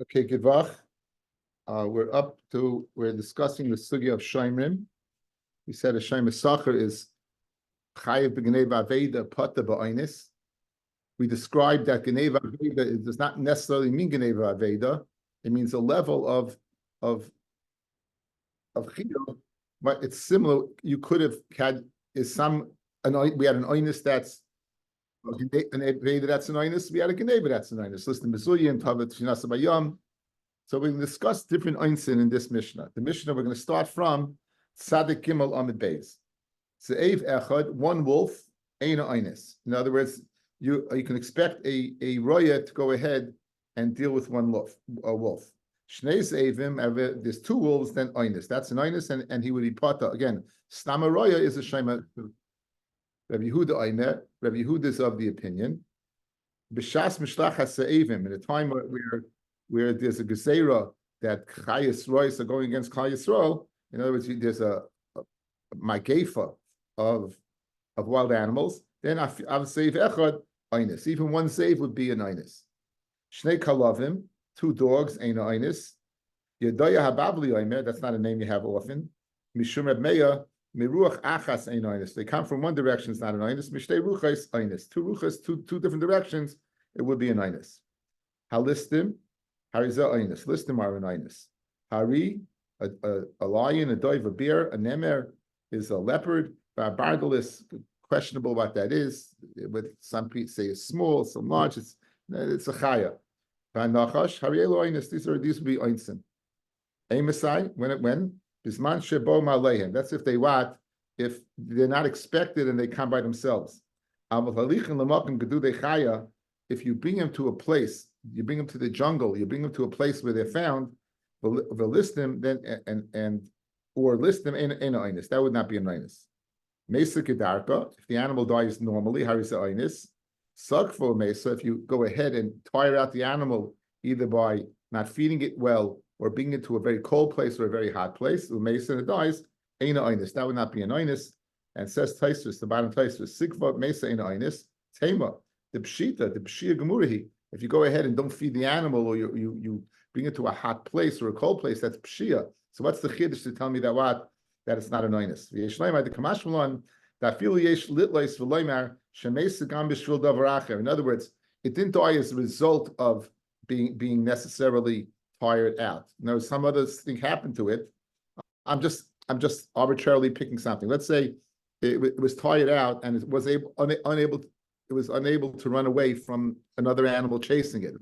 Okay, Givach. We're discussing the sugya of Shomrim. We said a Shom Sacher is Chayev b'Geneva Aveda Pata ba'Einis. We described that Geneva Aveda does not necessarily mean Geneva Aveda. It means a level of chiyuv, but it's similar. You could have had we had an Einis that's an Aveda that's an Einis. We had a Geneva that's an Einis. Listen, Metzia and Tavet Shinasa Bayam. So we're going to discuss different einsin in this Mishnah. The Mishnah we're going to start from Tzadik Gimel Amid Beis. Ze'ev Echad, one wolf, Eina Einis. In other words, you can expect a roya to go ahead and deal with one wolf. Shnei Ze'evim, there's two wolves, then Einis. That's an Einis, and he would be pata. Again, Stama roya is a Shema. Rabbi Yehuda Eimer. Rabbi Yehuda is of the opinion. B'shas Mishlachas Ze'evim, in a time where there's a gezerah that Chai Yisrael are going against Chai Yisrael. In other words, there's a magefa of wild animals. Then I've save echad einis. Even one save would be an einis. Shnei kalavim, two dogs, ein einis. Yedaya hababli oimer. That's not a name you have often. Mishum Reb Meya miruach achas ein einis. They come from one direction. It's not an einis. Mishtei ruchas einis. Two ruchas, two different directions. It would be an einis. Halistim. Hariza Einis, listim are an Einis. Hari, a lion, a dove, a bear, a nemer is a leopard. Barbaris, questionable what that is. With some people say it's small, some large. It's a chaya. Nachash, Harielo Einis. These would be Einsin. Amosai, when bisman shebo malehem. That's if if they're not expected and they come by themselves. If you bring them to a place. You bring them to the jungle. You bring them to a place where they're found. List them then or list them in einis. That would not be an einis. Mesa kedarka. If the animal dies normally, harisa einis. Sakfo mesa. If you go ahead and tire out the animal either by not feeding it well or bringing it to a very cold place or a very hot place, mesa and it dies, eina einis. That would not be an einis. And says Taisus, the bottom Taisus, Sigva mesa eina einis. Tema the pshita gemurahi. If you go ahead and don't feed the animal, or you bring it to a hot place or a cold place, that's pshia. So what's the chiddush to tell me that it's not an oinus? In other words, it didn't die as a result of being necessarily tired out. Now some other thing happened to it. I'm just arbitrarily picking something. Let's say it was tired out and it was unable to run away from another animal chasing it.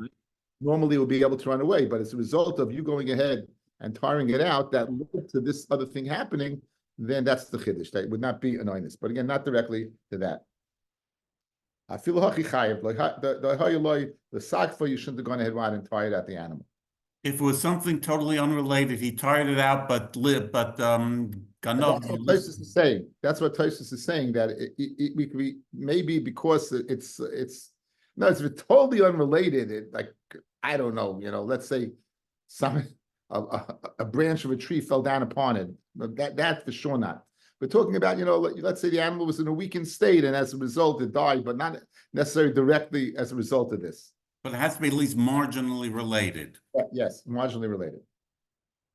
Normally it would be able to run away, but as a result of you going ahead and tiring it out that led to this other thing happening, then that's the chiddush. That would not be an oinus. But again, not directly to that. I feel the sakfa, you shouldn't have gone ahead and tired out the animal. If it was something totally unrelated, he tired it out, but That's what Taisus is saying. That's what Taisus is saying, that we could be, maybe because it's totally unrelated. I don't know. Let's say a branch of a tree fell down upon it. That for sure not. We're talking about let's say the animal was in a weakened state and as a result it died, but not necessarily directly as a result of this. But it has to be at least marginally related. Yes, marginally related.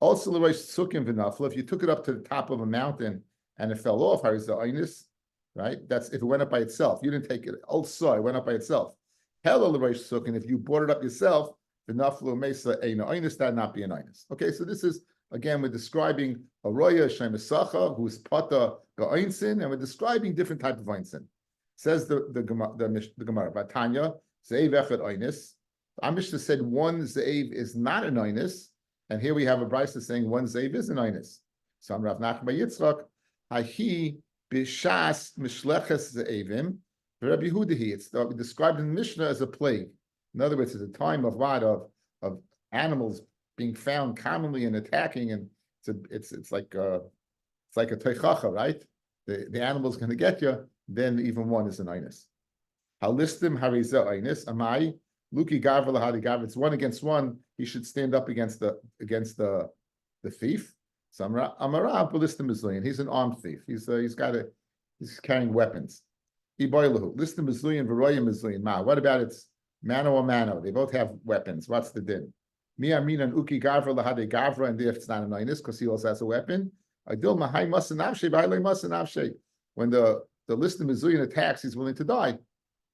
Also, if you took it up to the top of a mountain and it fell off, right? That's if it went up by itself. You didn't take it. Also, it went up by itself. If you brought it up yourself, the naflu mesa einis, that not be an einis. Okay, so this is again we're describing a roya shemisacha who's pata ga'einsin, and we're describing different type of einsin. Says the Gemara, Batanya. Ze'ev echad einis. Amishna said one ze'ev is not an einis, and here we have a brisa saying one ze'ev is an einis. So I'm Rav Nachman Yitzchak. Hahi b'shas mishleches ze'evim. Rabbi Yehuda, it's described in the Mishnah as a plague. In other words, it's a time of animals being found commonly and attacking, and it's like a teichacha, right? The animal's going to get you. Then even one is an einis. Halistim hariza einis amai luki gav lahadi. It's one against one. He should stand up against the thief. So amara balistim mizlian. He's an armed thief. He's carrying weapons. Iboilahu listim mizlian v'roya mizlian. Ma. What about it's mano or mano? They both have weapons. What's the din? Mi Amin and Uki Gavra Lahade Gavra, and if it's not an Inus, because he also has a weapon. Adil Mahai Masanavshe, Baile Masanavshe. When the list of Mizuyan attacks, he's willing to die.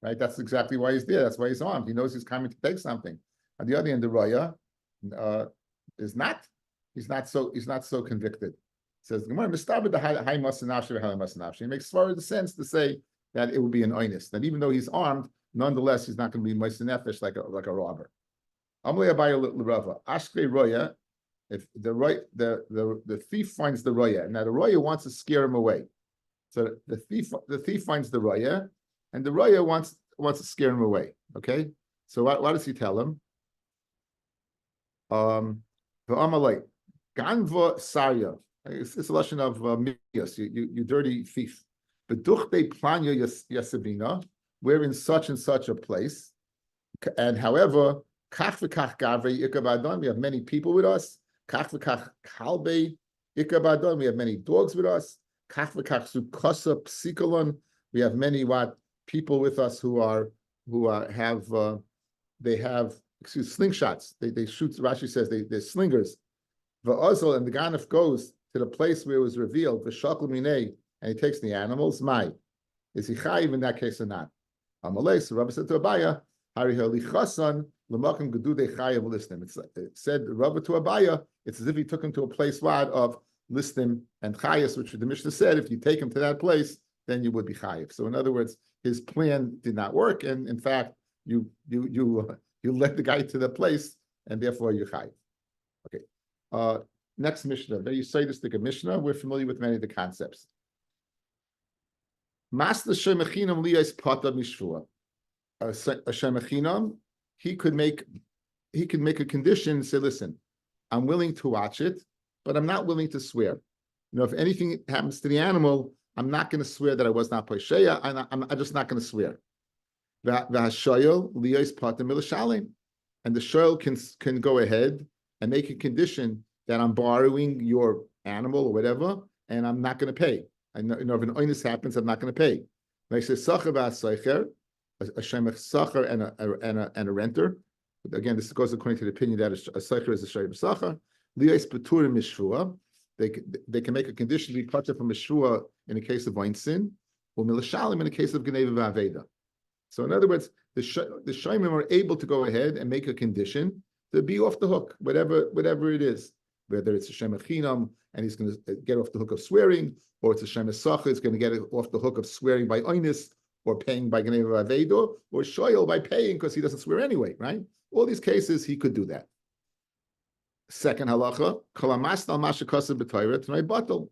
Right? That's exactly why he's there. That's why he's armed. He knows he's coming to take something. On the other hand, the Raya is not. He's not so convicted. It says Gemara Mistabed the High Masanavshe, High Masanavshe. It makes far the sense to say that it would be an Inus. That even though he's armed, nonetheless, he's not going to be Masanefesh like a robber. Amalei Abaye l'Rava. Ashkei Roya, if the thief finds the Roya, now the Roya wants to scare him away. So the thief finds the Roya, and the Roya wants to scare him away. Okay? So what does he tell him? The Amalei, Ganva Sarya. It's a lesson of Mias, you dirty thief. Beduchte Planya Yasavina, we're in such and such a place. And however, Kach v'kach gavre ikabadon. We have many people with us. Kach v'kach kalbe ikabadon. We have many dogs with us. Kach v'kach sukasa psikolon. We have many people with us who have slingshots. They shoot. Rashi says they're slingers. V'ozol, and the ganef goes to the place where it was revealed. V'shakol minei, and he takes the animals. Is he chayiv in that case or not? Amalei. So Rabbi said to Abaya, Hari halichasan. It said Rabbi to Abaya, it's as if he took him to a place of listim and chayas, which the Mishnah said, if you take him to that place, then you would be chayiv. So in other words, his plan did not work, and in fact, you led the guy to the place, and therefore you're chayiv. Okay. Next Mishnah, very Yisaitistic Mishnah. We're familiar with many of the concepts. Master shemechinam liyas pata mishvua. A shemechinam, he could make a condition and say, listen, I'm willing to watch it, but I'm not willing to swear. If anything happens to the animal, I'm not going to swear that I was not Posheya. I'm just not going to swear. And the shoyl can go ahead and make a condition that I'm borrowing your animal or whatever, and I'm not going to pay. I know if an oinus happens, I'm not going to pay. Like I say, a shemech sacher and a renter. But again, this goes according to the opinion that a sacher is a shemech sacher. Liyos beturim mishvua. They can make a condition to be cut from mishvua in the case of oinsin, or milashalim in the case of geneva v'aveda. So in other words, the shemim are able to go ahead and make a condition to be off the hook, whatever it is. Whether it's a shemech chinam and he's going to get off the hook of swearing, or it's a shemech sacher, it's going to get off the hook of swearing by oinus, or paying by Geneva Avedo, or Shoyal by paying because he doesn't swear anyway, right? All these cases, he could do that. Second halacha, Kalamas al Mashakasa b'Torah Tanai Batal.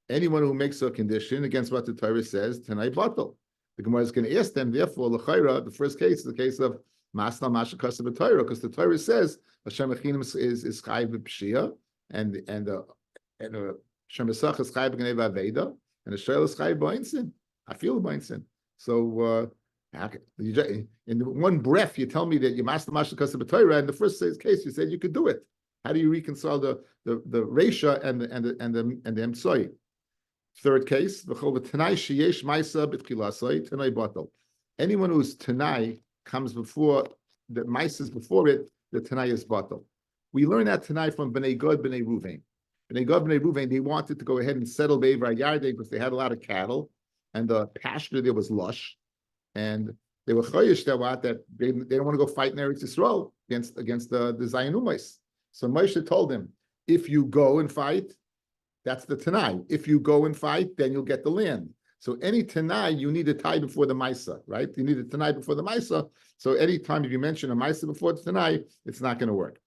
Anyone who makes a condition against what the Torah says, Tanai Batal. The Gemara is going to ask them, therefore, L'chaira, the first case is the case of Masna Mashakasa b'Torah, because the Torah says Hashem Achinim is Chai b'Pshia, and Hashem Esach is Chai b'Geneva Aveda, and the Shoyal is Chai b'Einsin. I feel b'Einsin. So, in one breath, you tell me that you master Mashal B'Torah, and the first case you said you could do it. How do you reconcile the Reisha and the Emtsoi? Third case, anyone whose Tanai comes before the Mises before it, the Tanai is Batal. We learn that Tanai from Bnei Gad, Bnei Ruvain. Bnei Gad, Bnei Ruvain, they wanted to go ahead and settle Be'evar Yarden because they had a lot of cattle. And the pasture there was lush, and they were chayish that they don't want to go fight in Eretz Yisrael against the Zionumais. So Moshe told them, if you go and fight, that's the Tanai. If you go and fight, then you'll get the land. So any Tanai, you need a tie before the Maisa, right? You need a Tanai before the Maisa. So any time if you mention a Maisa before the Tanai, it's not going to work.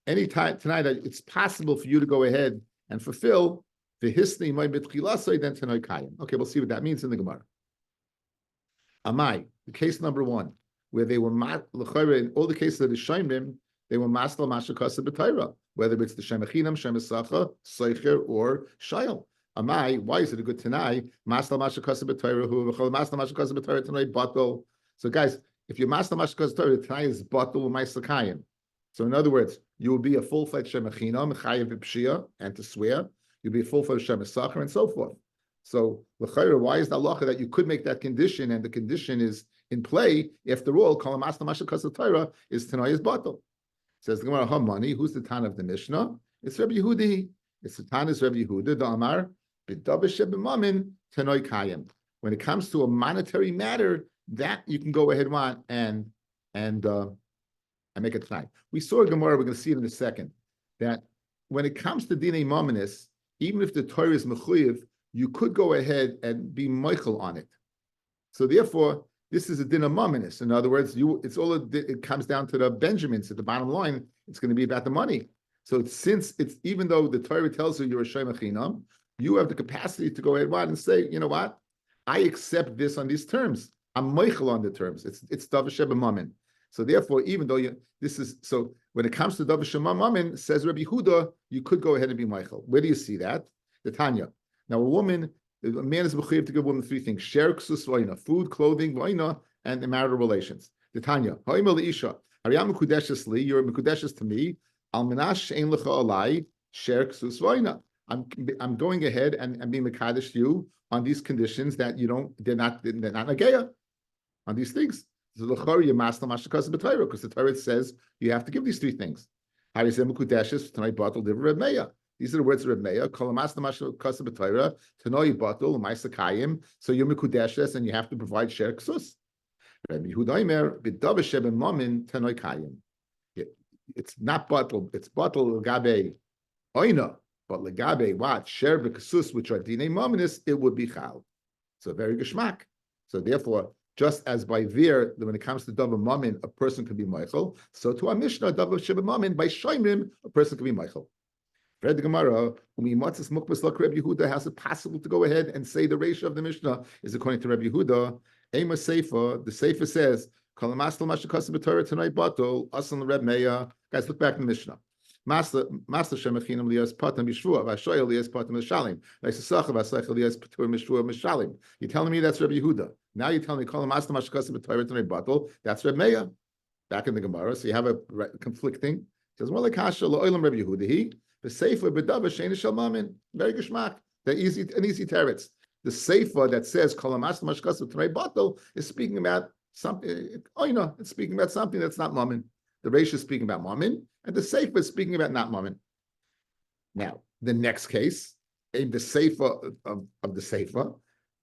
Any time Tanai that it's possible for you to go ahead and fulfill. The history might be then Tanoi Kayim. Okay, we'll see what that means in the Gemara. Amai, the case number one, where they were in all the cases of the Shemim, they were mastal mashakasa b'Torah, whether it's the Shemachinam, Shemasacha, Seicher, or Shayel. Amai, why is it a good Tanai? Mastal mashakasa b'Torah, who mastal mashakasa b'Torah Tanoi batal. So guys, if you're mastal mashakasa b'Torah, the Tanai is batal u'maisakayim. So in other words, you will be a full-fledged Shemachinam, Chayav b'Pshia, and to swear. You'll be full for Shem Sacher and so forth. So, l'chayra, why is the halacha that you could make that condition, and the condition is in play. After all, Kol Masna Masha Kasa Torah is Tanay's bottle. Says the Gemara, money. Who's the Tan of the Mishnah? It's Rabbi Yehudi. It's the Tan is Rabbi Yehuda. The Amar b'davish b'mamin Tanay Kayim. When it comes to a monetary matter, that you can go ahead and make it tonight. We saw a Gemara. We're going to see it in a second. That when it comes to dinei maminis, even if the Torah is mechuyev, you could go ahead and be meichel on it. So therefore, this is a din of maminis. In other words, it comes down to the Benjamins. At the bottom line, it's going to be about the money. So since it's even though the Torah tells you you're a shei machinam, you have the capacity to go ahead and say, you know what, I accept this on these terms. I'm meichel on the terms. It's davish b'mamin. So therefore, even though when it comes to davish b'mamin, says Rabbi Yehuda, you could go ahead and be meichel. Where do you see that? The Tanya. Now a man is mechuyev to give a woman three things: sher ksus v'oina, food, clothing, v'oina, and the marital relations. The Tanya. Ha'imel isha. Hariyam mekudeshes li. You're mekudeshes to me. Al menash ein lecha alai sher ksus v'oina. I'm going ahead and being mekadesh you on these conditions that they're not nageya on these things. So the Chori Yamasna Mashakas B'Torah, because the Torah says you have to give these three things. Harizem Kudeshes tonight bottle liver Reb Meya. These are the words of Reb Meya. Kol Yamasna Mashakas B'Torah tonight bottle Ma'isa Kayim. So you're Mikudeshes and you have to provide Sher Ksus. Rabbi Yehuda Omer B'Davish B'Mamin tonight Kayim. It's not bottle. It's bottle Gabe Oina. But legabe what sher v'kasus, which are dinei maminis, it would be chal. So very geschmack. So therefore, just as by there, when it comes to davar mamin, a person can be meichel. So to our Mishnah, davar sheba mamin, by shaimim, a person can be meichel. Read the Gemara. Umimatzis mukbas lak Rabbi Yehuda. How's it possible to go ahead and say the ratio of the Mishnah is according to Rabbi Yehuda? Ema seifa. The seifa says kol mastal mashakasim b'Torah tonight batul asan Reb Meya. Guys, look back in the Mishnah. Master Shemachinam lias patam yishvua v'ashoyel lias patam mishalim. Leisasacha v'asaycha lias patur mishvua mishalim. You're telling me that's Rabbi Yehuda. Now you're telling me kol master mashkasim b'Torah tonight batul. That's Reb Meya. Back in the Gemara, so you have a conflicting. It says well, like kasha lo'olam Rabbi Yehuda he the seifa b'dava shein shalmamin. Very geschmack. They're an easy teretz. The seifa that says kol master mashkasim tonight batul is speaking about something. It's speaking about something that's not mamin. The ratio is speaking about mamin, and the seifa is speaking about not mamin. Now, the next case, the seifa of the seifa,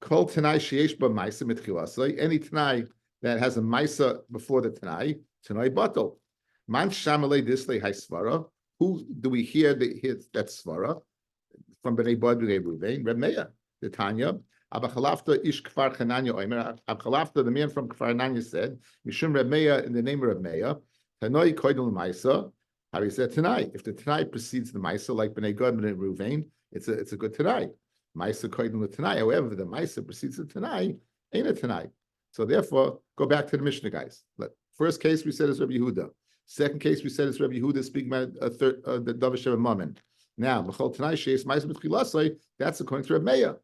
kol tanai sheyesh ba ma'isa mitchilasai, any tanai that has a ma'isa before the tanai batal. Man shamalei dislei hai svara. Who do we hear that svara? From Bnei Bod Bnei Ruvain, Reb Meya, the Tanya. Abachalafta ish kfar chananya oimer. Abachalafta, the man from Kfar Chananya said, Mishum Reb Meya, in the name of Reb Meya, Tanoi koidel Maisa. How he said Tanai. If the Tanai precedes the Maisa, like Bnei Gad, Bnei Ruvain, it's a good Tanai. Maisa koidel the Tanai. However, the Maisa precedes the Tanai, ain't a Tanai. So therefore, go back to the Mishnah, guys. First case we said is Rabbi Yehuda. Second case we said is Rabbi Yehuda speaking about the Davish of Mammon. Now, B'chol Tanai sheis Maisa b'tchilasai. That's according to Reb Meya.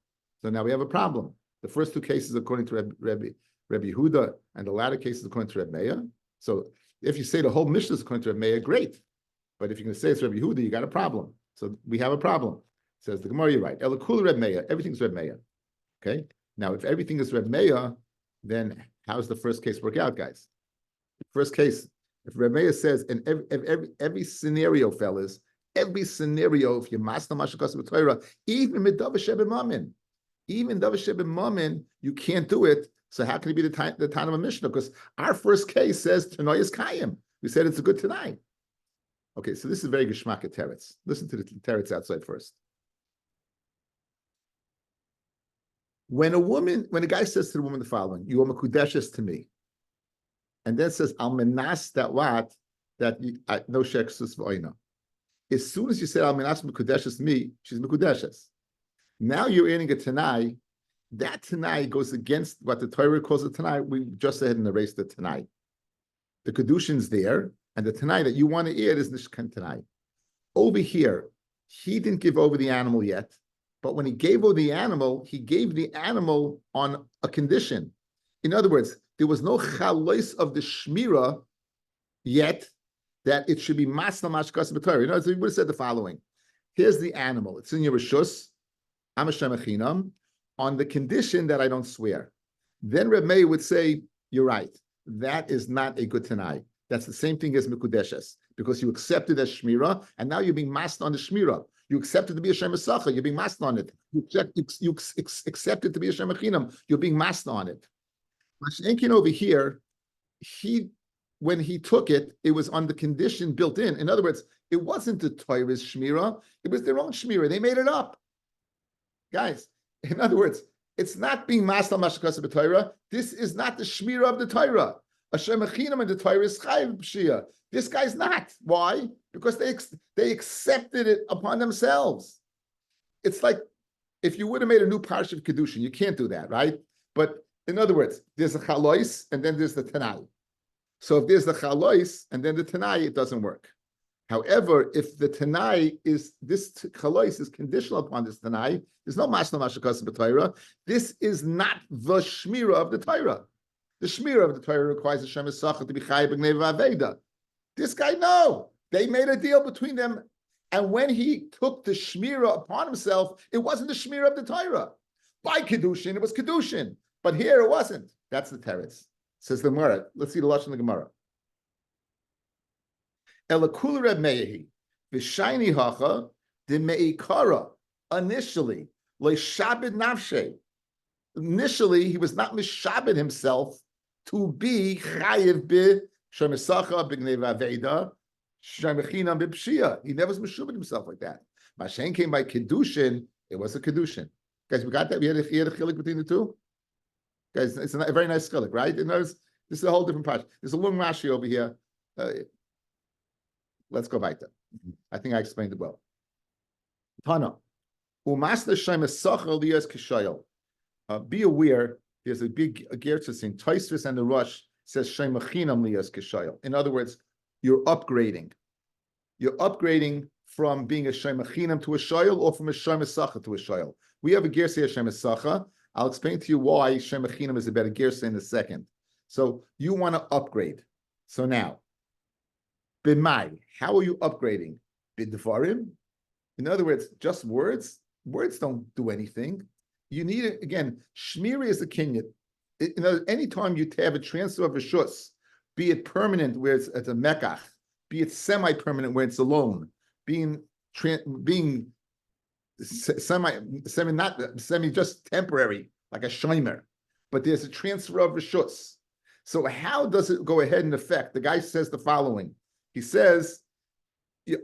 So now we have a problem. The first two cases according to Rabbi Yehuda, and the latter cases according to Reb Meya. So if you say the whole Mishnah is according to Reb Meya, great. But if you're going to say it's Rabbi Yehuda, you got a problem. So we have a problem. Says the Gemara, you're right. Elakula Reb Meya, everything's Reb Meya. Okay? Now, if everything is Reb Meya, then how's the first case work out, guys? First case, if Reb Meya says, in every scenario, fellas, every scenario, if you're Masna Mashakas B'Torah, even with Davish Mamin, even Davish Mamin, you can't do it. So how can it be the time of a Mishnah? Because our first case says Tanoi is Kayim. We said it's a good Tanai. Okay, so this is very geschmack at teretz. Listen to the teretz outside first. When a guy says to the woman the following, you are Mekudeshes to me, and then says, I'll menas that what? That no sheksus v'oina. As soon as you say, I'll menas Mekudeshes to me, she's Mekudeshes. Now you're adding a Tanai. That Tanai goes against what the Torah calls a Tanai. We just ahead and erased the Tanai. The Kedushin's there, and the Tanai that you want to add is Nishkan Tanai. Over here, he didn't give over the animal yet, but when he gave over the animal, he gave the animal on a condition. In other words, there was no chalois of the Shmira yet that it should be Masna Mashkas B'Torah. In other words, he would have said the following. Here's the animal. It's in your Rishus, I'm a Shemachinam, on the condition that I don't swear. Then Reb Meir would say, you're right. That is not a good Tanai. That's the same thing as Mikudeshes, because you accepted as Shmira, and now you're being masked on the Shmira. You accepted to be a Shem Esacha, you're being masked on it. You accepted to be a Shem Echinam, you're being masked on it. Mashenkin over here, when he took it, it was on the condition built in. In other words, it wasn't the Torah's Shmira, it was their own Shmira. They made it up. Guys, in other words, it's not being masked on Mashakasa b'Torah. This is not the Shmira of the Torah. Hashem Echinam in the Torah is Chayiv B'Shia. This guy's not. Why? Because they accepted it upon themselves. It's like if you would have made a new parsha of Kedushin, you can't do that, right? But in other words, there's a Chalois and then there's the Tanai. So if there's the Chalois and then the Tanai, it doesn't work. However, if the Tanai is, this Chalois is conditional upon this Tanai, there's no Mashna Mashakasa b'Torah. This is not the Shmira of the Torah. The Shmira of the Torah requires Hashem Esacha to be Chayiv B'Gnei V'Aveda. This guy, no. They made a deal between them. And when he took the Shmira upon himself, it wasn't the Shmira of the Torah. By Kedushin, it was Kedushin. But here it wasn't. That's the teretz. Says the Gemara. Let's see the Lashon of the Gemara. Elakul Reb Meir, v'shayni hacha de meikara. Initially, le'shabed nafshe. Initially, he was not mishabed himself to be chayiv be shemesacha b'gnei v'aveda shemechinam b'pshia. He never was mishabed himself like that. Mashen came by kedushin. It was a kedushin. Guys, we got that. We had a chilik between the two. Guys, it's a very nice chilik, right? And this is a whole different part. There's a long Rashi over here. Let's go weiter. I think I explained it well. Tana. Be aware, there's a big gertzis in Taisvis and the Rush says Shemachinam liyas kishayel. In other words, you're upgrading. You're upgrading from being a Shemachinam to a shayel or from a Shemesacha to a shayel. We have a gersa Shemesacha. I'll explain to you why Shemachinam is a better gersa in a second. So you want to upgrade. So now, B'mai, how are you upgrading? B'dvarim? In other words, just words? Words don't do anything. You need it, again, Shmiri is the kinyan. Any time you have a transfer of a shus, be it permanent where it's a mekach, be it semi-permanent where it's a loan, being semi just temporary, like a shomer, but there's a transfer of a shus. So how does it go ahead and affect? The guy says the following. He says,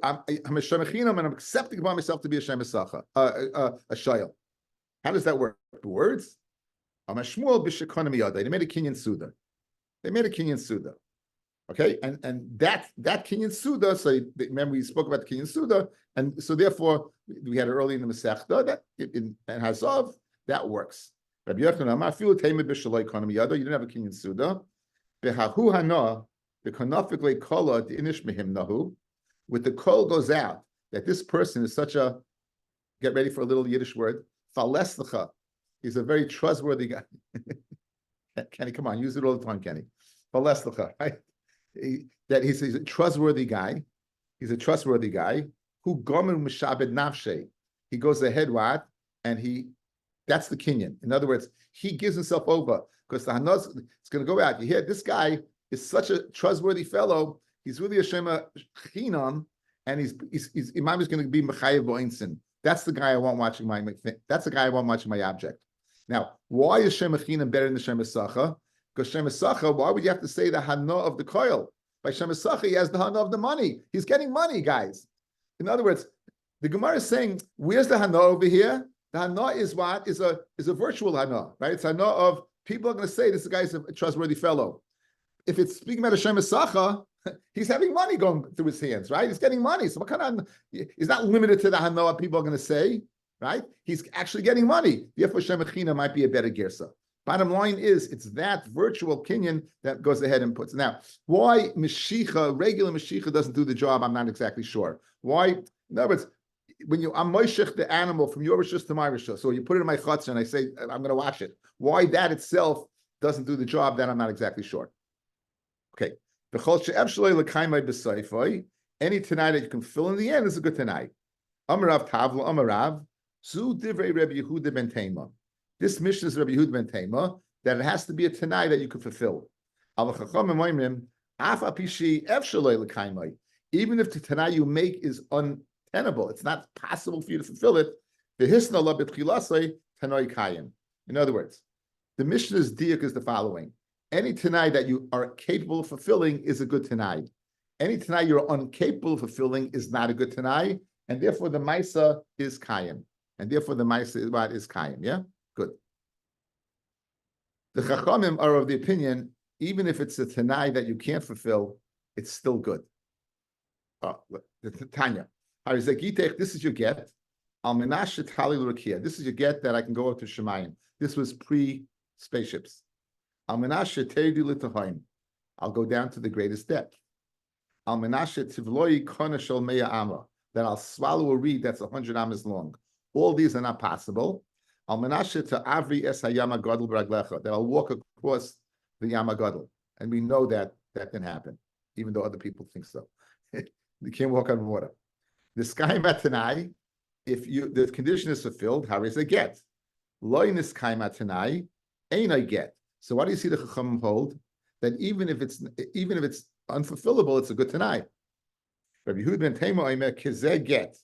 I'm a shemachinam and I'm accepting by myself to be a shemesacha, a shayel. How does that work? The words? I'm a shmuel b'shekonim yada. They made a kinyan suda. They made a kinyan suda. Okay, and that kinyan suda. So remember we spoke about the kinyan suda, and so therefore we had it early in the Masechta that in Hazav that works. Rabbi Yochanan Amar afilu teimed b'shaloi konim yada. You didn't have a kinyan suda. Behahu hana the konafikle kola the inish mehim nahu. With the kol goes out that this person is such a, get ready for a little Yiddish word, faleslecha. He's a very trustworthy guy. Kenny, come on, use it all the time, Kenny. Faleslecha, right? He's a trustworthy guy. He's a trustworthy guy who gomer mishabed nafshe. He goes ahead what, and that's the kinyan. In other words, he gives himself over because the hanaz is going to go out. You hear this guy is such a trustworthy fellow. He's really a shema chinam, and he's Imam is going to be mechayev bo'insin. That's the guy I want watching my. That's the guy I want watching my object. Now, why is shema chinam better than the shema sacha? Because shema sacha, why would you have to say the hana of the coil? By shema sacha, he has the hana of the money. He's getting money, guys. In other words, the Gemara is saying, where's the hana over here? The hana is what is a virtual hana, right? It's hana of people are going to say this guy's a trustworthy fellow. If it's speaking about a shema sacha, he's having money going through his hands, right? He's getting money. So what kind of, he's not limited to the hanoah people are going to say, right? He's actually getting money. Therefore, shemachina might be a better gersa. Bottom line is, it's that virtual kinyan that goes ahead and puts. Now, why regular Mashiach doesn't do the job, I'm not exactly sure. Why? In other words, when I'm moishech the animal from your rishus to my rishus, so you put it in my chutzner and I say, I'm going to wash it. Why that itself doesn't do the job, that I'm not exactly sure. Okay. Any tanai that you can fill in the end is a good tanai. Amarav Tavla Amarav Zu Divrei Rabbi Yehuda ben Tema. This mission is Rabbi Yehuda ben Tema that it has to be a tanai that you can fulfill. Even if the Tanai you make is untenable, it's not possible for you to fulfill it. In other words, the Mishnah's diak is the following. Any Tanai that you are capable of fulfilling is a good Tanai. Any Tanai you're incapable of fulfilling is not a good Tanai, and therefore the Maisa is Kayim. And therefore the Maisa is Kayim, yeah? Good. The Chachamim are of the opinion, even if it's a Tanai that you can't fulfill, it's still good. The Tanya. This is your get. This is your get that I can go up to Shemayim. This was pre-spaceships. I'll go down to the greatest depth. That I'll swallow a reed that's 100 amas long. All these are not possible. That I'll walk across the Yamagadol. And we know that can happen, even though other people think so. You can't walk on water. The sky matanai, if the condition is fulfilled, how is a get? Loin is sky matanai, ain't I get. So what do you see the Chacham hold? That even if it's unfulfillable, it's a good tanai. Rabbi Yehuda ben Tema omer kizeh get.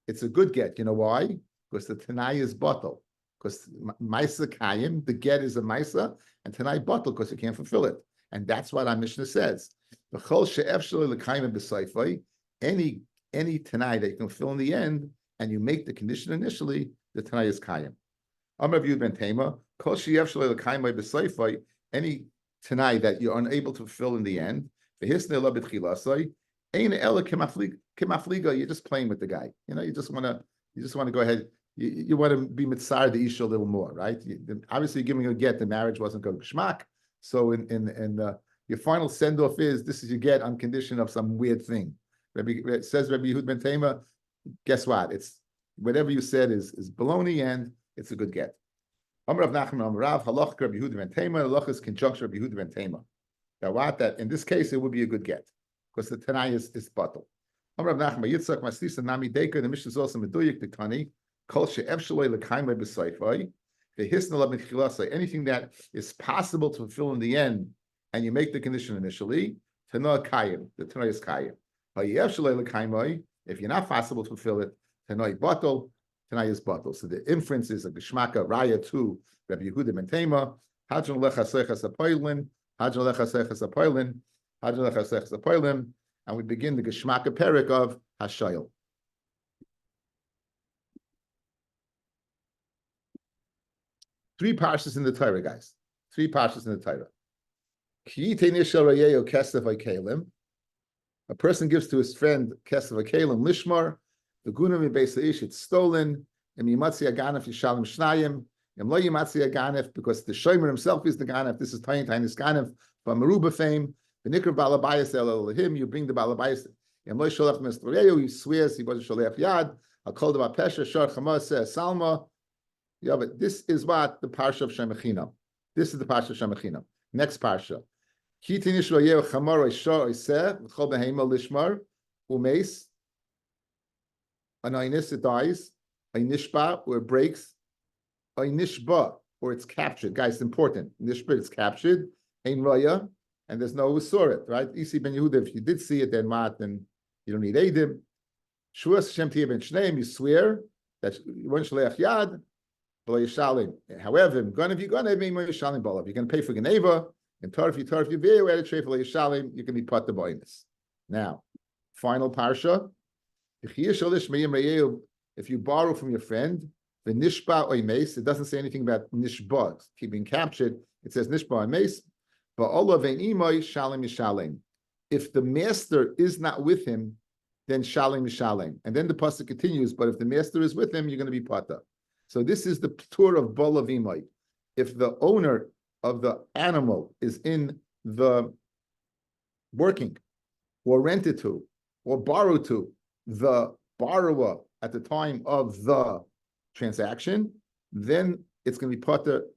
It's a good get. You know why? Because the tanai is bottle. Because maisa kayim, the get is a maisa, and tanai bottle because you can't fulfill it. And that's what our Mishnah says. Any tanai that you can fill in the end, and you make the condition initially, the tanai is kayim. Amar Rabbi Yehuda ben Tema, kol she'efshel l'kayim b'seifai, any tanai that you're unable to fulfill in the end, v'hisnei la b'tchilasai, ein ela kemafliga, you're just playing with the guy. You know, you just want to go ahead. You want to be mitzar the isha a little more, right? Obviously, giving a get, the marriage wasn't going geschmack. So your final send off is this is your get on condition of some weird thing. It says Rabbi Yehuda ben Tema, guess what? It's whatever you said is baloney and it's a good get. Amar Rav Nachman Amar Rav halach Rabbi Yehuda ben Tema, halach is conjunction Rabbi Yehuda ben Tema. Now what? That in this case it would be a good get because the tanai is bottle. Amar Rav Nachman Yitzchak Maslisa Nami Deika. The Mishnah is also meduyik the tani kol she'ef shaloi l'kaimai b'seifai ve'hisna la b'tchilasai. Anything that is possible to fulfill in the end, and you make the condition initially, tanah kayim. The tanai is kayim. If you're not possible to fulfill it, tanai bottle. Tanai is bottle. So the inference is a geshmaka raya to Rabbi Yehuda ben Tema. Hadron lecha seichas apoilin. Hadron lecha seichas apoilin. Hadron lecha seichas apoilin. And we begin the geshmaka perik of Hashayil. Three parshas in the Torah, guys. Three parshas in the Torah. A person gives to his friend kesef kalim lishmar. The gunam ish it's stolen. And Metzia ganef yishalim shnayim. And lo Metzia ganef because the shomer himself is the ganef. This is tayin is ganef from Meruba fame. The nikra balabayas him. You bring the balabayas. And lo sholach mestoreu. He swears he wasn't sholach yad. I'll call the pesha shor chamas salma. Yeah, but this is what the parsha of Shemachina. This is the parsha of Shemachina. Next parsha. Kitin yishloyev chamar oisha oiseh v'chol behema lishmar umeis. An ainis, it dies. A nishba, or it breaks. A nishba, or it's captured. Guys, it's important. Nishba, it's captured. Ein raya, and there's no who saw it, right? Isi ben Yehuda, if you did see it, then mat, then you don't need edim. Shuas Hashem tiyeh ben shneim, you swear that you won't shleach yad. However, if you're going to pay for Geneva, and Tarfi, you can be put the boinus. Now, final parsha. If you borrow from your friend, the nishba or mace, it doesn't say anything about nishba, keeping captured. It says nishba or mace. But if the master is not with him, then shalim mishalim. And then the pasuk continues. But if the master is with him, you're going to be pata. So this is the tour of Bolavimai. If the owner of the animal is in the working, or rented to, or borrowed to the borrower at the time of the transaction, then it's going to be potter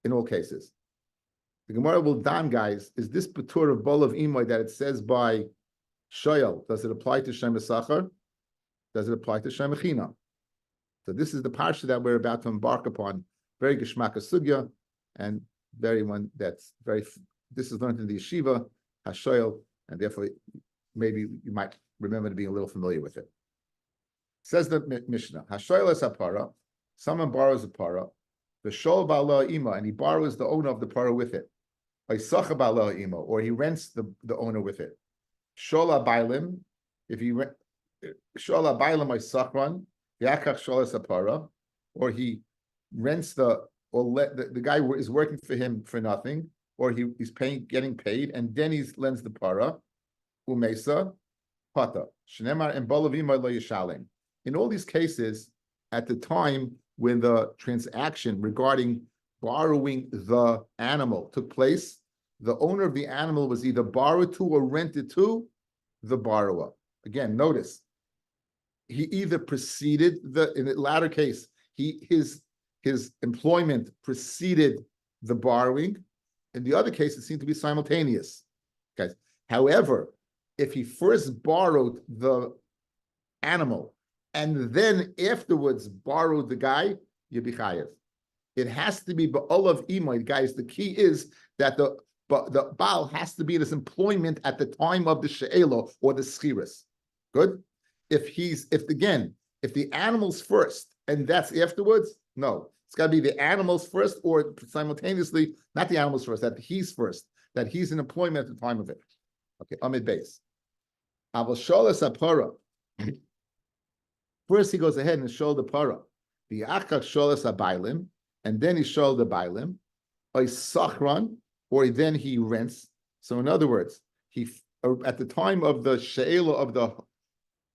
in all cases. The Gemara will dan, guys, is this patur of Bolavimai that it says by Shoyal, does it apply to Shem Esachar? Does it apply to Shem Echina? So this is the parsha that we're about to embark upon. Very geshmaka sugya, and very one that's very this is learned in the yeshiva, hashoyel, and therefore maybe you might remember to be a little familiar with it. Says the Mishnah, hashoyel es hapara, someone borrows a para, the shol ba'ala ima, and he borrows the owner of the para with it. Or he rents the owner with it. Shola bailim, if he shola bailim by sachran, yakach shola sapara, or he rents the guy is working for him for nothing, or he's getting paid, and then he lends the para. Umesa pata shnemar and balavima lo yishalim. In all these cases, at the time when the transaction regarding borrowing the animal took place, the owner of the animal was either borrowed to or rented to the borrower. Again, notice, he either preceded in the latter case, his employment preceded the borrowing. In the other case, it seemed to be simultaneous. Guys, however, if he first borrowed the animal and then afterwards borrowed the guy, you'd be chayev. It has to be ba'olav imoid, guys. The key is that the Baal has to be in his employment at the time of the she'elo or the schiras. Good? If the animal's first and that's afterwards, no. It's got to be the animals first or simultaneously, not the animals first, that he's first, that he's in employment at the time of it. Okay, Amid base. Aval sholas apara. First he goes ahead and shows the para. The achak sholas abailim, and then he shows the bailim. Or sachran, or then he rents. So in other words, he at the time of the she'ela of the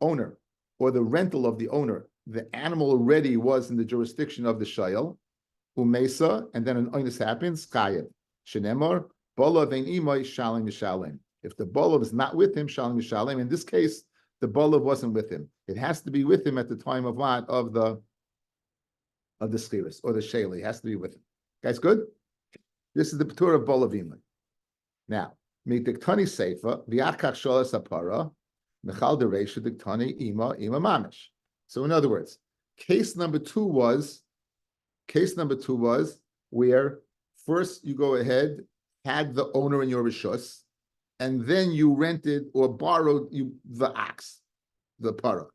owner or the rental of the owner, the animal already was in the jurisdiction of the shayel, umesa, and then an oinus happens, kayev. Shenemar, bola vein imay shalim yishalim. If the bola is not with him, shalim yishalim. In this case, the bola wasn't with him. It has to be with him at the time of what? Of the schiras or the shayel. It has to be with him. Guys, good? This is the Patur of bola v'imay. Now, Mikdiktani Seifa, V'achach Sholas Apara, Mechal Dereisha Diktani Ima Mamish. So in other words, case number two was where first you go ahead, had the owner in your rishus, and then you rented or borrowed the ox, the para.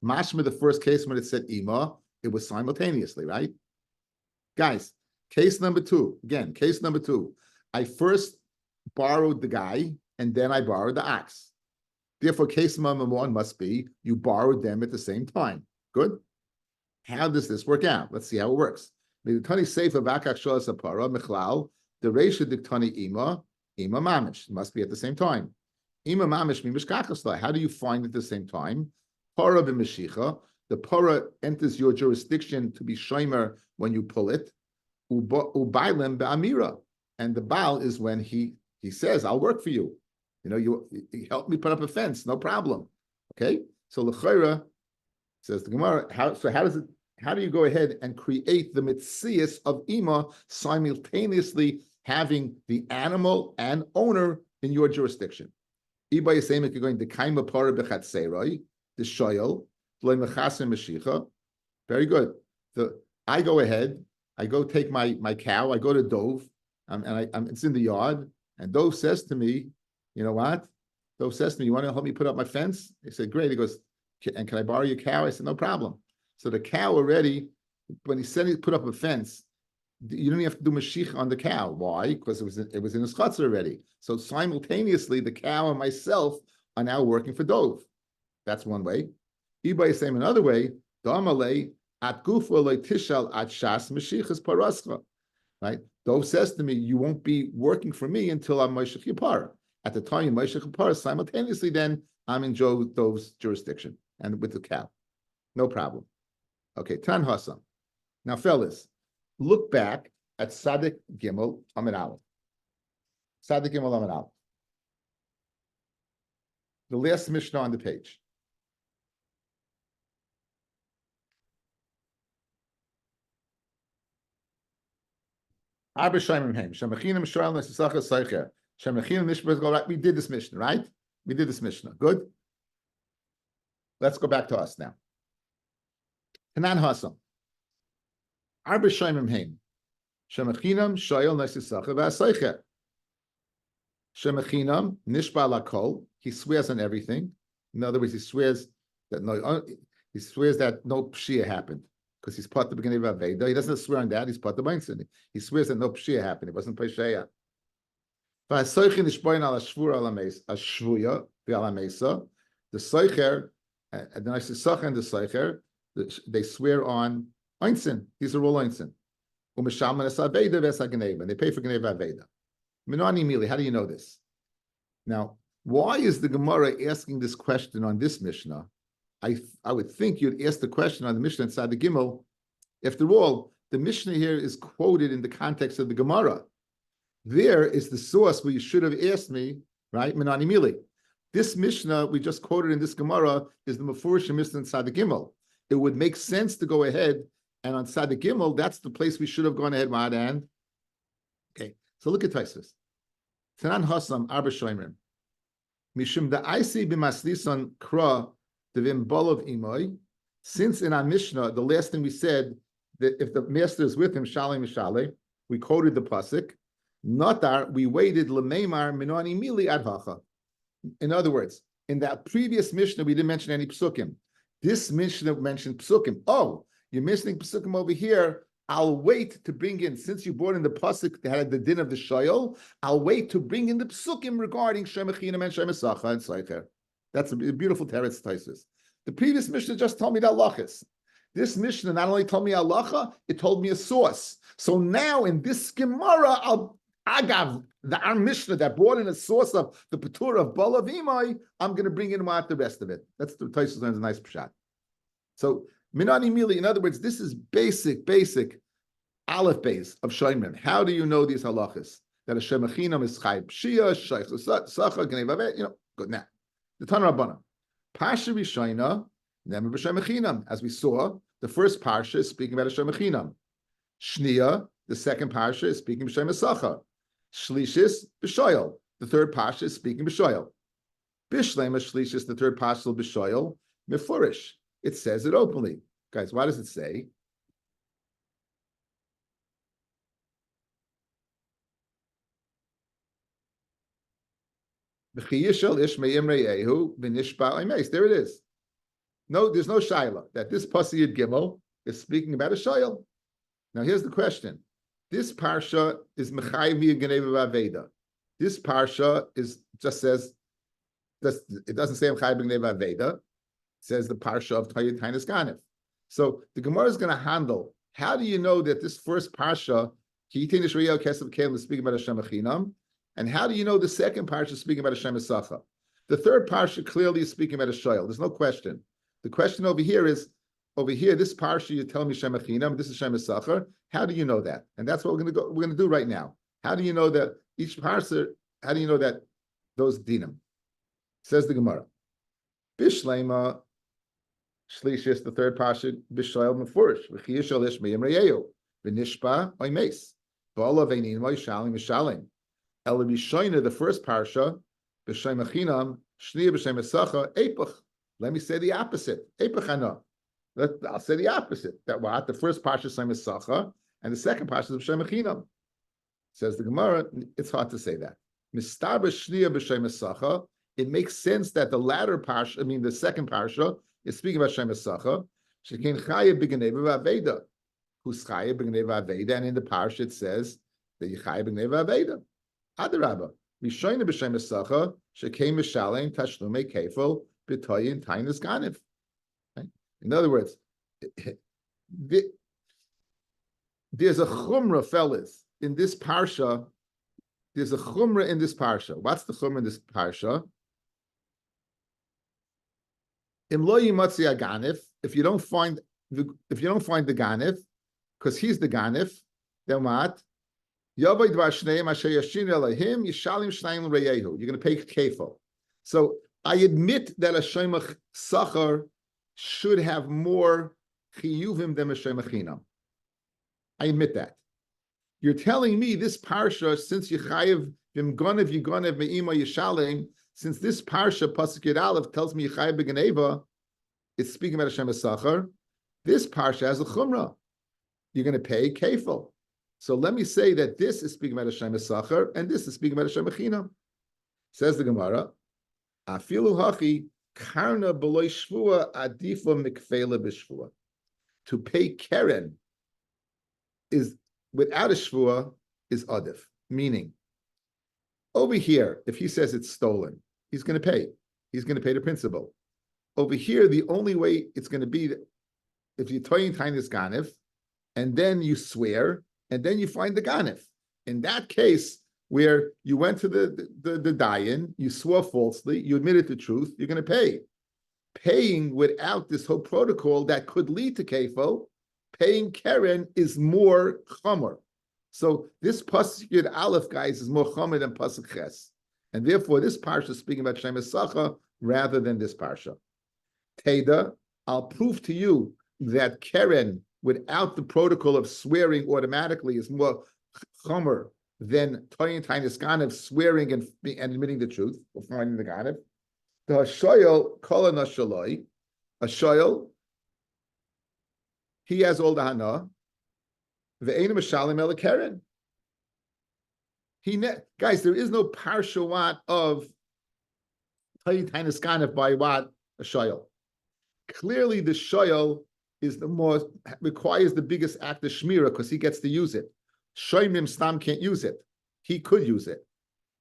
Mashma, the first case when it said Ima, it was simultaneously, right? Guys, case number two, I first borrowed the guy, and then I borrowed the ox. Therefore, case number one must be you borrowed them at the same time. Good? How does this work out? Let's see how it works. The ratio diktani ima mamish. It must be at the same time. Ima mamish. How do you find it at the same time? Para b'meshicha. The para enters your jurisdiction to be shomer when you pull it. Ubailem ba'amira. And the baal is when he says, I'll work for you. You help me put up a fence, no problem. Okay? So l'chayra, says the Gemara, how do you go ahead and create the metzias of Ima simultaneously having the animal and owner in your jurisdiction? Iba is saying you're going to kaima para b'chatseroi, the shoyel, loy mechasim meshicha. Very good. I go ahead, I go take my cow, I go to Dove, and it's in the yard, and Dove says to me, you know what? Dove says to me, you want to help me put up my fence? I said, great. He goes, and can I borrow your cow? I said, no problem. So the cow already, when he said he put up a fence, you don't even have to do mashiach on the cow. Why? Because it was in his chutzner already. So simultaneously, the cow and myself are now working for Dove. That's one way. Ibay is saying another way, Damale at gufa le tishal at shas mashiachas parascha. Right? Dove says to me, you won't be working for me until I'm Moshe Yipar. At the time, in Moshe Yipar, simultaneously, then I'm in Dove's jurisdiction and with the cow. No problem. Okay, Tan Hassam. Now, fellas, look back at Sadik Gimel Amid Aleph. Sadik Gimel Amid Aleph. The last Mishnah on the page. We did this Mishnah, right? We did this Mishnah. Good. Let's go back to us now. Tanan Hassam. Arba Shaimim Haim. Shemachinam Shayel Nesisacha Vasaicha. Shemachinam nishba lakol. He swears on everything. In other words, he swears that no pshia happened because he's part of the beginning of Aveda. He doesn't swear on that. He's part of the Meinsin. He swears that no pshia happened. It wasn't pesheya. The Soicher, and then I say Socher and the Soicher, they swear on Einstein. These are all Einstein. And they pay for Gneva Aveda. Minani Mili, how do you know this? Now, why is the Gemara asking this question on this Mishnah? I would think you'd ask the question on the Mishnah inside the Gimel. After all, the Mishnah here is quoted in the context of the Gemara. There is the source where you should have asked me, right? Minani Mili. This Mishnah we just quoted in this Gemara is the Mefurish Mishnah inside the Gimel. It would make sense to go ahead and on Side the Gimel, that's the place we should have gone ahead, and okay. So look at Taisus. Tanan Hasam Arba Shoimrim. Mishum da Aisi b'maslisan kra devim bolov imoy. Since in our Mishnah, the last thing we said that if the master is with him, Shalei Mishale, we quoted the pasuk. Notar, we waited lemeimar minani mili adhacha. In other words, in that previous Mishnah, we didn't mention any psukim. This Mishnah mentioned psukim. Oh, you're mentioning psukim over here. I'll wait to bring in, since you brought in the pasuk that had the din of the shayol, I'll wait to bring in the psukim regarding shemachinam and shemesacha and soicher. That's a beautiful teretz taisus. The previous Mishnah just told me that lachis. This Mishnah not only told me halacha, it told me a source. So now in this Gemara, our Mishnah that brought in a source of the Patur of Balav Imai, I'm going to bring in the rest of it. That's the Taisus learns a nice pshat. So Minani Mili, in other words, this is basic aleph base of Shoimrim. How do you know these halachas? That a Shemachinam is Chai Pshia, Shaykh Sacha, Gnei good now. The Tan Rabbana. Parsha Rishayna, Nemer B'Shemachinam. As we saw, the first Parsha is speaking about a Shemachinam. Shnia, the second Parsha is speaking B'Shem Sacha. Shlishis, B'Shoyel. The third Parsha is speaking B'Shoyel. Bishlema Shlishis, the third Parsha, B'Shoyel, Mefurish. It says it openly. Guys, what does it say? There it is. No, there's no shaila that this Pasiyid Gimel is speaking about a shayel. Now here's the question. This parsha is Mechayiv Geneva Veda. This parsha just says, it doesn't say Mechayiv Geneva Veda. It says the parsha of Tainus Ganef. So the Gemara is going to handle, how do you know that this first parsha, Kitin Ishriel Kesef Kelim, is speaking about Hashem Achinam? And how do you know the second parsha is speaking about Hashem Esacha? The third parsha clearly is speaking about a shayel. There's no question. The question over here is, this parsha, you tell me Shem Achinam, this is Shem Esacha. How do you know that? And that's what we're going to do right now. How do you know that each parsha, how do you know that those dinim? Says the Gemara. Bishlema Shlishis, the third parsha, Bishayel Mefurish, V'chiyishal Ish Meyem Reyehu, V'nishpa Oymes, Ba'ala V'einin Moishalim Mishalim. El Bishoyna, the first parsha, B'Shem Achinam, Shniya B'Shem Esacha, Eipach. Let me say the opposite. Eipach Hana. I'll say the opposite. That what? The first parsha is Shem Esacha, and the second parsha is B'Shem Achinam. Says the Gemara, it's hard to say that. Mistar Shniya B'Shem Esacha, it makes sense that the latter parsha, the second parsha, is speaking about Shem Esacha. Shekin Chaya B'Gneva V'Aveda. Who's Chaya B'Gneva V'Aveda, and in the parsha it says that Chaya B'Gneva V'Aveda. Adarabba, Mishoyna B'Shem Esacha, Shekem Mishalem Tashlumei Kefil B'Toyin Tainus Ganif. In other words, there's a chumrah, fellas, in this parsha. There's a chumrah in this parsha. What's the chumrah in this parsha? Im lo yimatzi ganif. If you don't find the ganif, because he's the ganif, then what? You're going to pay kefil. So I admit that a shemach sachar should have more chiyuvim than a shemachinam. I admit that. You're telling me this parsha, since Yechayev v'mgonev yigonev me'ima yishalim, since this parsha pasuk Yud Aleph tells me Yechayev b'geneva, it's speaking about Hashem Sachar. This parsha has a chumrah. You're going to pay kefil. So let me say that this is speaking about Hashem Sachar, and this is speaking about Hashem Achinam. Says the Gemara, Afilu hachi karna beloy shvua adifa mikfela b'shvua. To pay keren is without a shvua is adif. Meaning, over here, if he says it's stolen, he's going to pay. He's going to pay the principal. Over here, the only way it's going to be if you're toying this ganif, and then you swear, and then you find the ganif. In that case, where you went to the dayan, you swore falsely, you admitted the truth, you're going to pay. Paying without this whole protocol that could lead to kefo, paying keren is more chomer. So this pasuk yud aleph, guys, is more chomer than pasuk ches, and therefore this parsha is speaking about shemes sacha rather than this parsha. Teda, I'll prove to you that keren without the protocol of swearing automatically is more chomer than toyin tainis ganav, swearing and admitting the truth or finding the ganav. The hashoyel kol nashaloi, a shoyel, he has all the hana. Ve'einu mishalim el keren. Guys, there is no parsha what of toyin tainis ganav by what a shoyel. Clearly, the shoyel is the more requires the biggest act of shmira because he gets to use it. Shoymim stam can't use it. He could use it,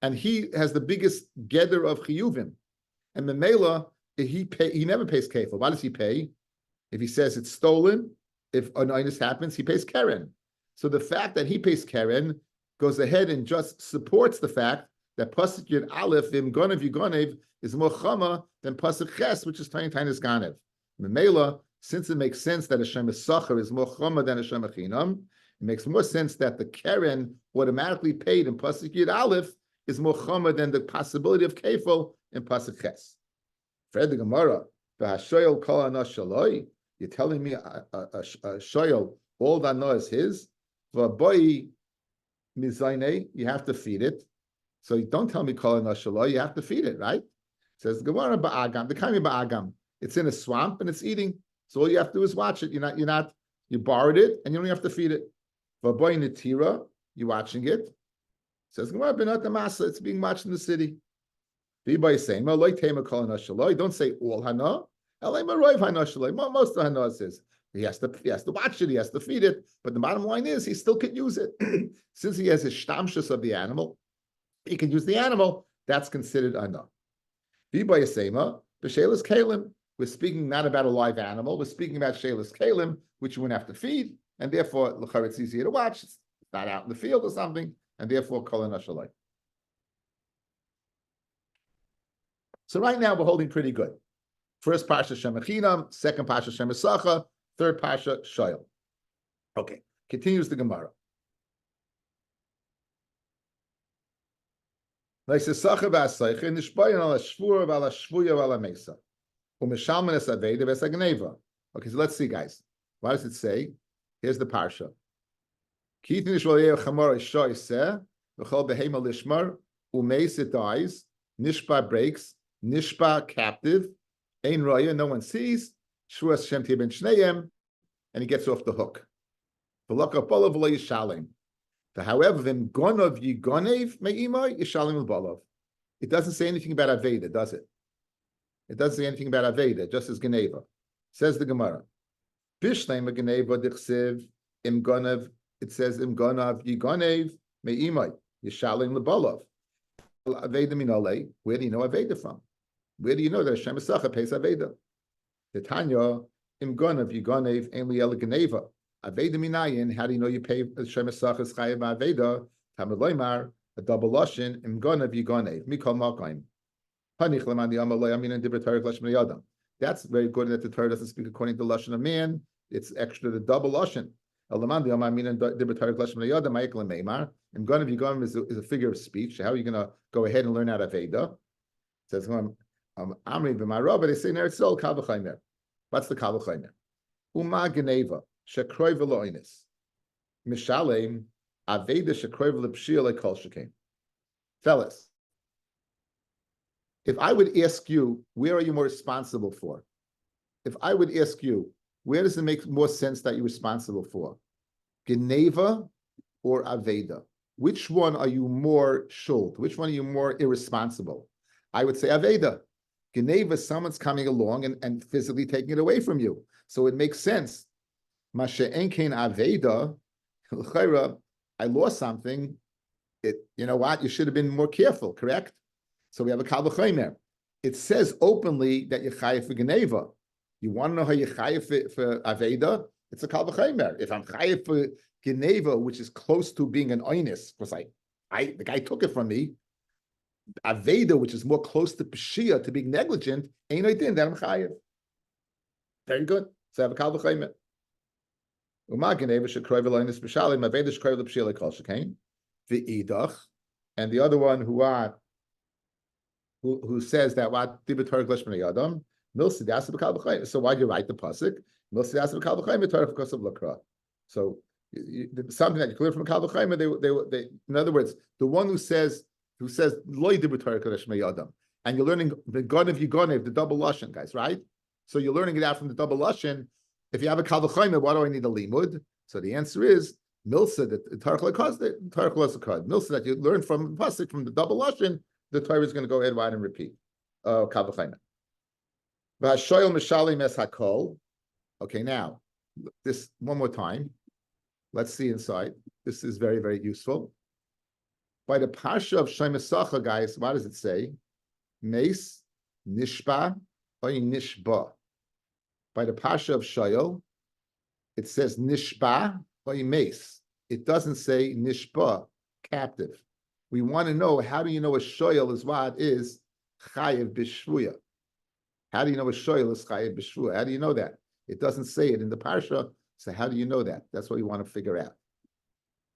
and he has the biggest gather of chiyuvim. And Memela, he never pays kefil. Why does he pay? If he says it's stolen, if an inus happens, he pays keren. So the fact that he pays keren goes ahead and just supports the fact that pasuk yud aleph im gonev yigonev is more chama than pasuk ches, which is tayin tainis ganev. Memela, since it makes sense that a shemes sacher is more chama than a shemes chinam, it makes more sense that the keren automatically paid in pasuk yud aleph is more chama than the possibility of kefil in pasuk ches. Fred the Gemara, the hashoyel kol ana shaloi. You're telling me a shoyel, all that know is his. V'boi mizayne, you have to feed it. So you don't tell me kol ana shaloi, you have to feed it, right? Says the Gemara ba'agam, the kami ba'agam. It's in a swamp and it's eating. So all you have to do is watch it. You borrowed it and you don't have to feed it. V'boi netira, you're watching it. Says Gemara benat masa, it's being watched in the city. Don't say all hana. Most of hana says he has to watch it, he has to feed it. But the bottom line is he still can use it. Since he has his shtamshus of the animal, he can use the animal. That's considered hana. We're speaking not about a live animal. We're speaking about shelas kalim, which you wouldn't have to feed, and therefore it's easier to watch. It's not out in the field or something, and therefore kol shaloi. So right now we're holding pretty good. First parsha Shemachinam, second parsha Shemesacha, third parsha Shoyel. Okay, continues the Gemara. Okay, so let's see, guys. What does it say? Here's the parsha. It dies, Nishba breaks, Nishba captive, Ein Raya, no one sees, Shuas Shem Ben Shneim, and he gets off the hook. However, then Gonov Yigonev Me'imai Yishalim Balov. It doesn't say anything about Aveda, does it? It doesn't say anything about Aveda, just as Geneva. Says the Gemara. Bishleim Geneva Dichsiv Im Gonev. It says Im Gonav Yigonev Me'imai Yishalim Balov. Aveda minole. Where do you know Aveda from? Where do you know that Hashem Esacha pays Aveda? The Tanya im Gonav Yigonev Ein Liel Geneva Aveda minayin. How do you know you pay Hashem Esacha's Chayav Aveda? Tamid Loimar a double lashon im Gonav Yigonev Mikol Malkaim Hanich Lemani Amalei Amin and Dibber Torah Lashon Yadam. That's very good that the Torah doesn't speak according to the lashon of man. It's extra the double lashon. Elamandi Amin and Dibber Torah Lashon Yadam Ma'ikol Meimar. Im Gonav Yigonev is a figure of speech. How are you going to go ahead and learn out Aveda? It says Amri b'Mara, but they say Eretz Yisrael Kal v'Chaymer. What's the Kal v'Chaymer? Uma Geneva Shekroy v'Loinis Mishalem Aveda Shekroy v'Lepshia Lekol Shekem. Fellas, if I would ask you, where are you more responsible for? If I would ask you, where does it make more sense that you're responsible for? Geneva or Aveda? which one are you more shuld? Which one are you more irresponsible? I would say Aveda. Geneva, someone's coming along and physically taking it away from you. So it makes sense. Mashe enkein Aveda, I lost something. You know what? You should have been more careful, correct? So we have a Kal V'chomer. It says openly that you're chayiv for Geneva. You want to know how you're chayiv for Aveda? It's a Kal V'chomer. If I'm chayiv for Geneva, which is close to being an oinus, because the guy took it from me, Aveda, which is more close to Peshia, to being negligent, ain't I din that I'm chayiv. Very good. So I have a Kal V'chomer. And the other one who says that what so why do you write the pasuk? So something that you clear from Kal V'chomer, they in other words, the one who says loy dibur kodesh meyadam, and you're learning the gonev, the double lashon, guys, right? So you're learning it out from the double lashon. If you have a Kal V'chomer, why do I need a limud? So the answer is milsa that milsa that you learn from the pasuk from the double lashon. The Torah is going to go ahead and repeat. Kal V'chomer. V'hashoyel mishalim es hakol. Okay, now this one more time. Let's see inside. This is very, very useful. By the parsha of Shemesacha, guys, what does it say? Meis, nishba, or nishba. By the parsha of Shoyel, it says nishba or meis. It doesn't say nishba, captive. We want to know, how do you know a shoyel is what is chayiv b'shvuya? How do you know a shoyel is chayiv b'shvuya? How do you know that? It doesn't say it in the parsha, so how do you know that? That's what we want to figure out.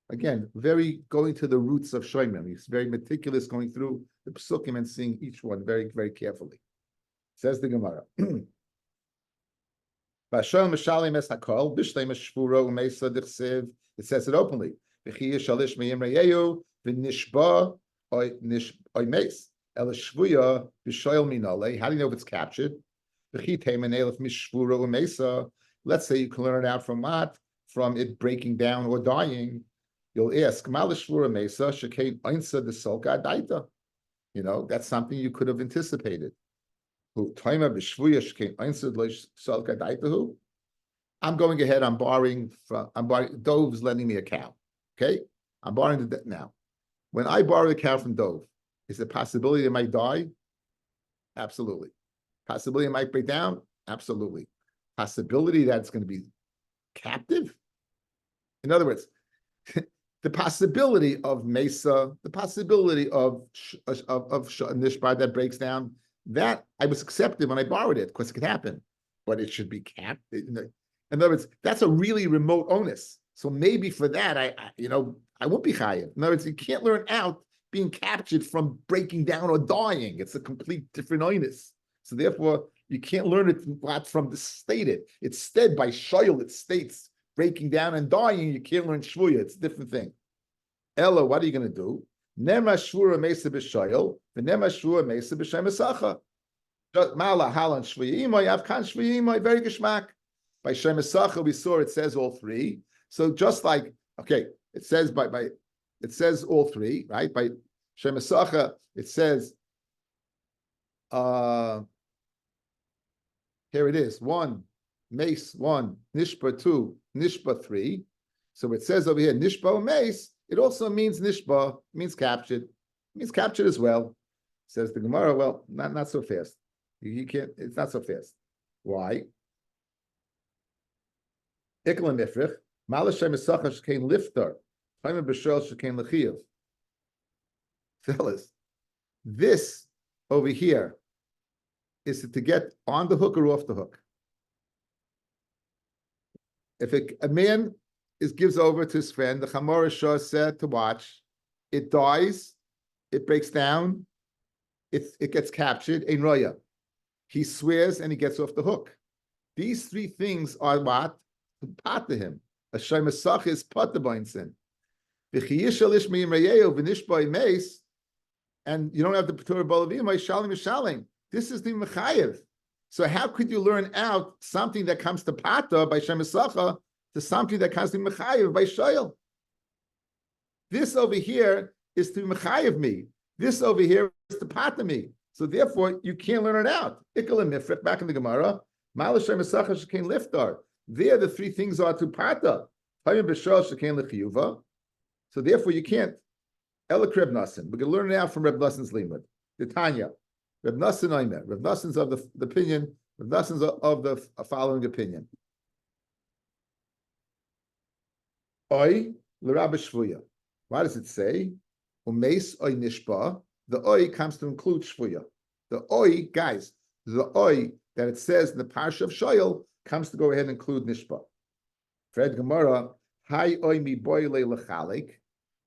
Again, very going to the roots of Shomer. He's very meticulous going through the psukim and seeing each one very, very carefully. Says the Gemara. It says it openly. How do you know if it's captured? Let's say you can learn it out from what? From it breaking down or dying. You'll ask, you know, that's something you could have anticipated. I'm going ahead, I'm borrowing, Dove's lending me a cow. Okay? I'm borrowing the now. When I borrow a cow from Dove, is there a possibility it might die? Absolutely. Possibility it might break down? Absolutely. Possibility that it's going to be captive? In other words, the possibility of Mesa, the possibility of Nishbar that breaks down, that I was accepted when I borrowed it because it could happen, but it should be capped. In other words, that's a really remote onus. So maybe for that, I won't be chayiv. In other words, you can't learn out being captured from breaking down or dying. It's a complete different onus. So therefore, you can't learn it from the stated. Instead, by shoyel, it states breaking down and dying. You can't learn shvuya. It's a different thing. Ella, what are you going to do? Nema shvura mesa b'shoyel, v'nema shvura mesa b'shemesacha. Mala halan shvuyimai, avkan shvuyimai, very geshmak. By shemesacha, we saw it says all three. So just like, okay, it says it says all three, right? By shemesacha, it says, here it is, 1, mace 1, nishba 2, nishba 3. So it says over here, nishba mace, it also means nishba, means captured. It means captured as well. Says the Gemara, well, not so fast. You can't, it's not so fast. Why? Ikla nifrich, malashem esacha shkein lifter, chayim b'shol shkein lechiyav. Fellas, this over here is to get on the hook or off the hook. If a man gives over to his friend, the Chamorah Shah said to watch, it dies, it breaks down, it gets captured, ein roya. He swears and he gets off the hook. These three things are what? Pat to him. A shaymasach is pat the beinsin. V'chiyishalish miyim reyehu v'nishboi meis, and you don't have the Torah balavim, shalim shalim. This is the mechayev. So how could you learn out something that comes to pata by shemasacha to something that comes to mechayev by shayel? This over here is to mechayev me. This over here is to pata me. So therefore, you can't learn it out. Ikal and mifrek, back in the Gemara, Malashem Esacha Shekain Liftar. There, the three things are to pata. Hayim B'Shal Shekain Lechiyuva. So therefore, you can't. Elek Reb Nassim. We're going to learn it out from Reb Nassim's limud. The Tanya. Reb Nassim Oimer. Reb Nassim's of the opinion. Reb Nassim's of the following opinion. Oi l'Rabbi Shvuya. Why does it say? Umeis oi nishba. The oi comes to include shvuya. The oi, guys, the oi that it says in the parsha of Shoyel comes to go ahead and include nishba. Fred Gemara, hi oi mi boy le lechalik.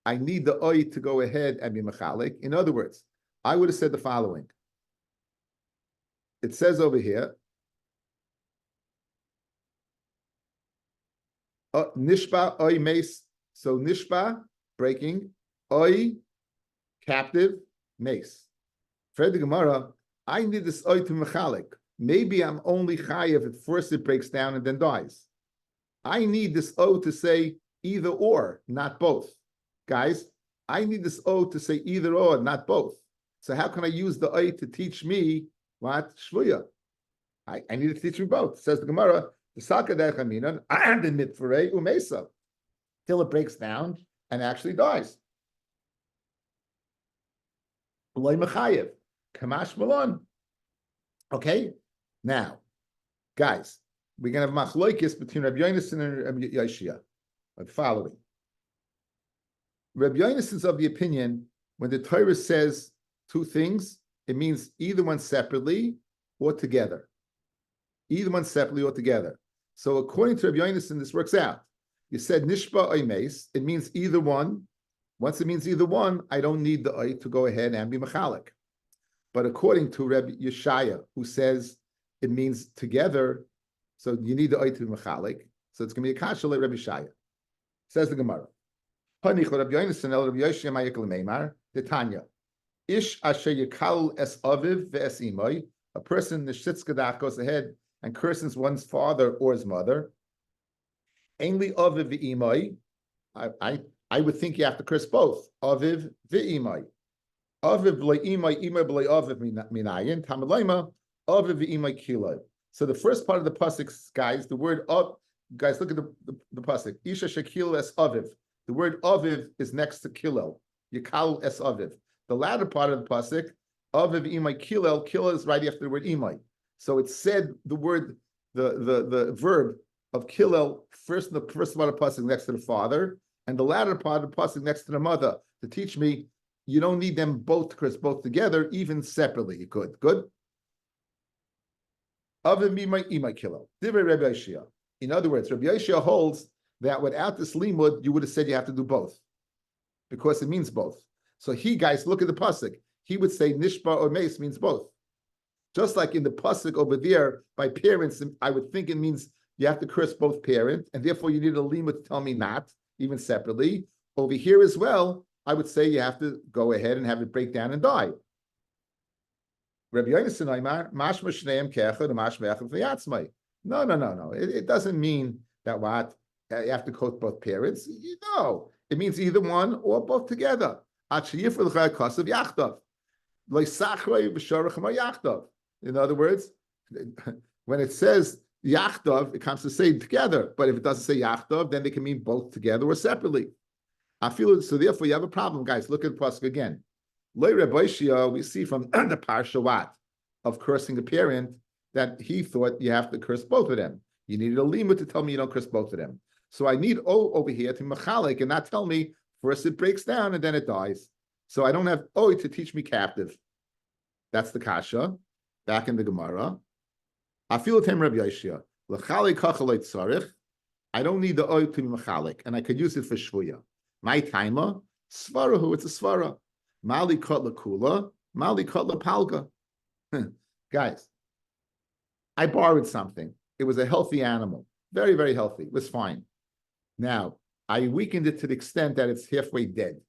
I need the oi to go ahead and be mechalik. In other words, I would have said the following. It says over here, nishba oi meis. So nishba, breaking, oi, captive, mace. Fred the Gemara, I need this oi to mechalik. Maybe I'm only chayiv if first it breaks down and then dies. I need this o to say either or, not both. Guys, I need this o to say either or, not both. So how can I use the oi to teach me what? Shvuya. I need to teach me both. Says the Gemara, the sakadech aminan, and the mitfurei umesa, till it breaks down and actually dies. Kamash Malon. Okay, now, guys, we're going to have machloikis between Rabbi Yonason and Rabbi Yoshia. But following. Rabbi Yonason is of the opinion when the Torah says two things, it means either one separately or together. Either one separately or together. So according to Rabbi Yonason, this works out. You said nishba oimes, it means either one. Once it means either one, I don't need the oi to go ahead and be mechalik. But according to Rabbi Yeshaya, who says it means together, so you need the oi to be mechalik. So it's going to be a kasha like Rabbi Yeshaya. Says the Gemara. The Tanya. Ish asher yekal es aviv ve'es imoy. A person nishitzkadach goes ahead and curses one's father or his mother. Ainly aviv ve'imoy. I would think you have to curse both. Aviv ve'imai. Aviv b'lei imai, imai b'lei aviv minayin. Tamalayma, aviv ve'imai kiloi. So the first part of the pasuk, guys, the word of, guys, look at the pasuk. Isha shekil es aviv. The word aviv is next to kilel. Yikal es aviv. The latter part of the pasuk, aviv imai kilel. Kilel is right after the word imai. So it said the word, the verb of kilel first in the first part of the pasuk next to the father, and the latter part of the pasuk next to the mother, to teach me you don't need them both to curse both together, even separately. You could. Good. In other words, Rabbi Yeshia holds that without this limud, you would have said you have to do both, because it means both. So guys, look at the pasuk. He would say nishba or mace means both. Just like in the pasuk over there, by parents, I would think it means you have to curse both parents, and therefore you need a limud to tell me not, even separately. Over here as well, I would say you have to go ahead and have it break down and die. Rabbi Yonason Oimar, mashma shneim kechad, mashma echad v'yatzmai. No. It doesn't mean that what you have to quote both parents. No, it means either one or both together. In other words, when it says yachdav, it comes to say together. But if it doesn't say yachdav, then they can mean both together or separately. I feel so. Therefore, you have a problem, guys. Look at the pasuk again. We see from the parsha what of cursing a parent that he thought you have to curse both of them. You needed a limud to tell me you don't curse both of them. So I need o over here to machalik and not tell me first it breaks down and then it dies. So I don't have o to teach me captive. That's the kasha back in the Gemara. I feel it him Rabbi Yeshia. I don't need the o to be machalik, and I could use it for shvuya. My taima svarahu. It's a svara. Mali kotla kula. Mali kotla palga. Guys, I borrowed something. It was a healthy animal, very, very healthy. It was fine. Now, I weakened it to the extent that it's halfway dead.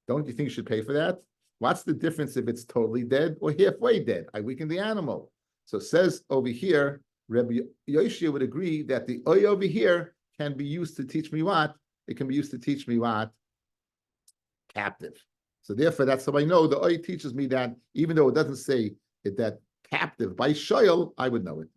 Don't you think you should pay for that? What's the difference if it's totally dead or halfway dead? I weakened the animal. So it says over here, Rabbi Yoshia would agree that the oy over here can be used to teach me what? It can be used to teach me what? captive. So therefore, that's how I know the oy teaches me that even though it doesn't say that captive by shoyl, I would know it.